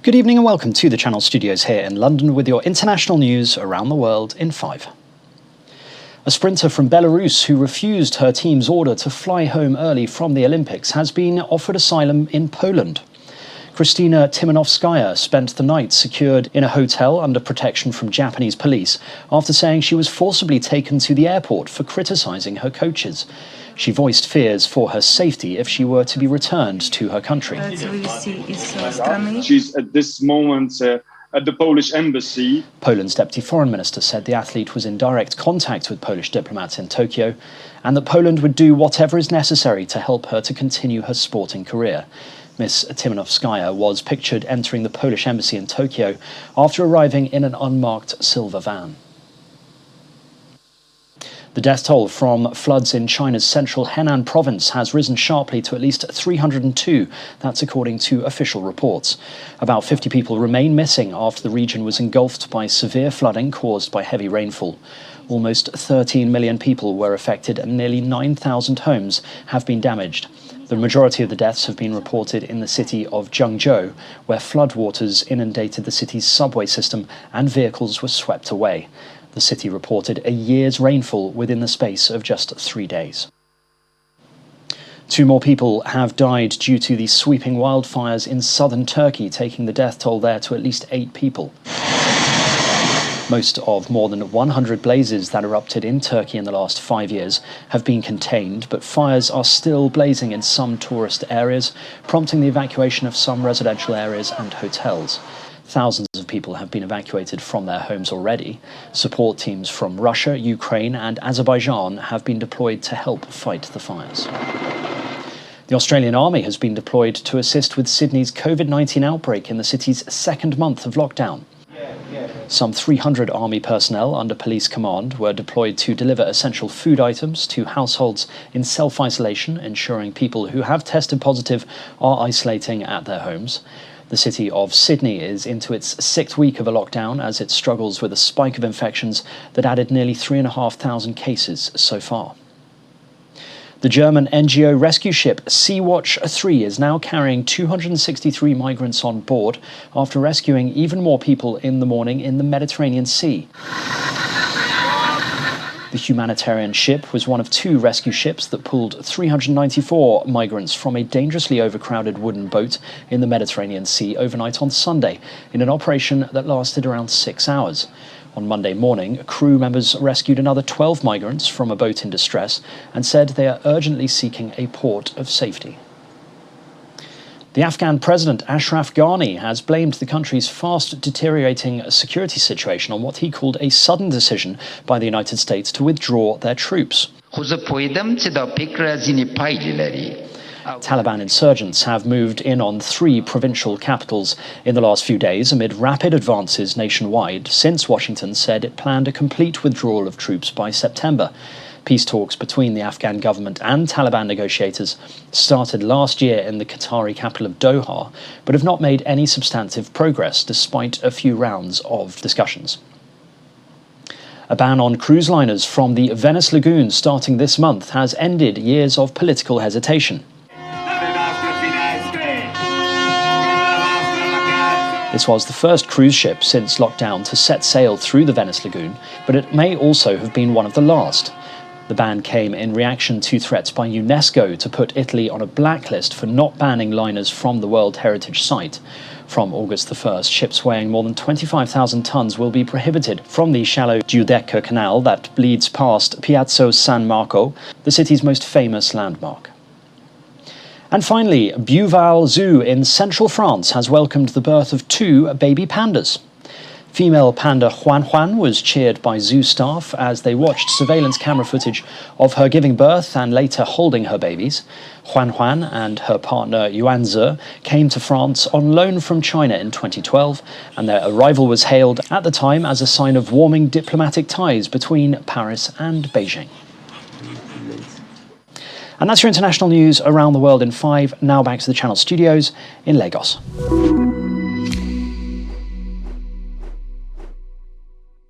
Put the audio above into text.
Good evening and welcome to the Channel Studios here in London with your international news around the world in 5. A sprinter from Belarus who refused her team's order to fly home early from the Olympics has been offered asylum in Poland. Krystyna Tymanovskaya spent the night secured in a hotel under protection from Japanese police after saying she was forcibly taken to the airport for criticising her coaches. She voiced fears for her safety if she were to be returned to her country. She's at this moment at the Polish embassy. Poland's Deputy Foreign Minister said the athlete was in direct contact with Polish diplomats in Tokyo and that Poland would do whatever is necessary to help her to continue her sporting career. Ms. Tymanovskaya was pictured entering the Polish embassy in Tokyo after arriving in an unmarked silver van. The death toll from floods in China's central Henan province has risen sharply to at least 302. That's according to official reports. About 50 people remain missing after the region was engulfed by severe flooding caused by heavy rainfall. Almost 13 million people were affected and nearly 9,000 homes have been damaged. The majority of the deaths have been reported in the city of Zhengzhou, where floodwaters inundated the city's subway system and vehicles were swept away. The city reported a year's rainfall within the space of just 3 days. 2 more people have died due to the sweeping wildfires in southern Turkey, taking the death toll there to at least 8 people. Most of more than 100 blazes that erupted in Turkey in the last 5 years have been contained, but fires are still blazing in some tourist areas, prompting the evacuation of some residential areas and hotels. Thousands of people have been evacuated from their homes already. Support teams from Russia, Ukraine and Azerbaijan have been deployed to help fight the fires. The Australian Army has been deployed to assist with Sydney's COVID-19 outbreak in the city's second month of lockdown. Some 300 Army personnel under police command were deployed to deliver essential food items to households in self-isolation, ensuring people who have tested positive are isolating at their homes. The city of Sydney is into its 6th week of a lockdown as it struggles with a spike of infections that added nearly 3,500 cases so far. The German NGO rescue ship Sea-Watch 3 is now carrying 263 migrants on board after rescuing even more people in the morning in the Mediterranean Sea. The humanitarian ship was one of 2 rescue ships that pulled 394 migrants from a dangerously overcrowded wooden boat in the Mediterranean Sea overnight on Sunday, in an operation that lasted around 6 hours. On Monday morning, crew members rescued another 12 migrants from a boat in distress and said they are urgently seeking a port of safety. The Afghan President Ashraf Ghani has blamed the country's fast deteriorating security situation on what he called a sudden decision by the United States to withdraw their troops. Taliban insurgents have moved in on 3 provincial capitals in the last few days amid rapid advances nationwide since Washington said it planned a complete withdrawal of troops by September. Peace talks between the Afghan government and Taliban negotiators started last year in the Qatari capital of Doha, but have not made any substantive progress despite a few rounds of discussions. A ban on cruise liners from the Venice lagoon starting this month has ended years of political hesitation. This was the first cruise ship since lockdown to set sail through the Venice lagoon, but it may also have been one of the last. The ban came in reaction to threats by UNESCO to put Italy on a blacklist for not banning liners from the World Heritage Site. From August the 1st, ships weighing more than 25,000 tons will be prohibited from the shallow Giudecca Canal that bleeds past Piazza San Marco, the city's most famous landmark. And finally, Beauval Zoo in central France has welcomed the birth of 2 baby pandas. Female panda Juan Juan was cheered by zoo staff as they watched surveillance camera footage of her giving birth and later holding her babies. Juan Juan and her partner Yuanzi came to France on loan from China in 2012, and their arrival was hailed at the time as a sign of warming diplomatic ties between Paris and Beijing. And that's your international news around the world in 5. Now back to the Channel Studios in Lagos.